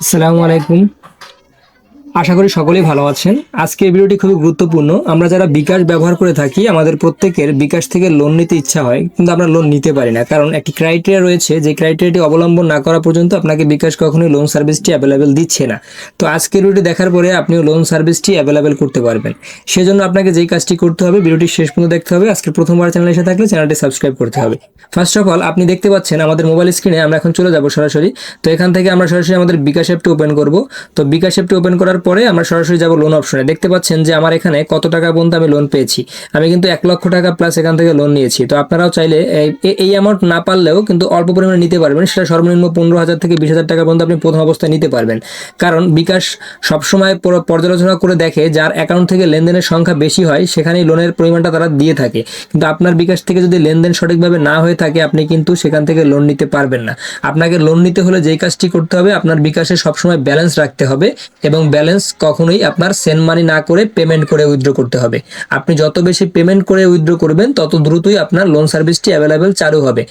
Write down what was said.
আসসালামু আলাইকুম। আশা করি সকলেই ভালো আছেন। আজকে এই ভিডিওটি খুবই গুরুত্বপূর্ণ। আমরা যারা বিকাশ ব্যবহার করে থাকি, আমাদের প্রত্যেকের বিকাশ থেকে লোন নিতে ইচ্ছা হয়, কিন্তু আমরা লোন নিতে পারি না। কারণ একটি ক্রাইটেরিয়া রয়েছে, যে ক্রাইটেরিয়াটি অবলম্বন না করা পর্যন্ত আপনাকে বিকাশ কখনোই লোন সার্ভিসটি অ্যাভেলেবেল দিচ্ছে না। তো আজকের ভিডিওটি দেখার পরে আপনিও লোন সার্ভিসটি অ্যাভেলেবেল করতে পারবেন। সেজন্য আপনাকে যেই কাজটি করতে হবে, ভিডিওটি শেষ পর্যন্ত দেখতে হবে। আজকে প্রথমবার চ্যানেলে এসে থাকলে চ্যানেলটি সাবস্ক্রাইব করতে হবে। ফার্স্ট অফ অল, আপনি দেখতে পাচ্ছেন আমাদের মোবাইল স্ক্রিনে, আমরা এখন চলে যাব সরাসরি। তো এখান থেকে আমরা সরাসরি আমাদের বিকাশ অ্যাপটি ওপেন করব। তো বিকাশ অ্যাপটি ওপেন করার পরে আমরা সরাসরি যাব লোন অপশনে। দেখতে পাচ্ছেন যে আমার এখানে কত টাকা পর্যন্ত আমি লোন পেয়েছি। আমি কিন্তু 1,00,000 টাকা প্লাস এখান থেকে লোন নিয়েছি। তো আপনারাও চাইলে এই অ্যামাউন্ট না পারলেও কিন্তু অল্প পরিমাণে নিতে পারবেন। সেটা সর্বনিম্ন 15,000 থেকে 20,000 টাকা পর্যন্ত আপনি প্রথম অবস্থায় নিতে পারবেন। কারণ বিকাশ সবসময় পর্যালোচনা করে দেখে যার অ্যাকাউন্ট থেকে লেনদেনের সংখ্যা বেশি হয়, সেখানেই লোনের পরিমাণটা তারা দিয়ে থাকে। কিন্তু আপনার বিকাশ থেকে যদি লেনদেন সঠিকভাবে না হয়ে থাকে, আপনি কিন্তু সেখান থেকে লোন নিতে পারবেন না। আপনাকে লোন নিতে হলে যেই কাজটি করতে হবে, আপনার বিকাশে সবসময় ব্যালেন্স রাখতে হবে, এবং ব্যালেন্স কখনোই আপনার সেন্ড মানি না করে পেমেন্ট করে উইথড্র করতে হবে। আপনি যত বেশি পেমেন্ট করে উইথড্র করবেন, তত দ্রুতই আপনার লোন সার্ভিসটি অ্যাভেলেবেল চালু হবে।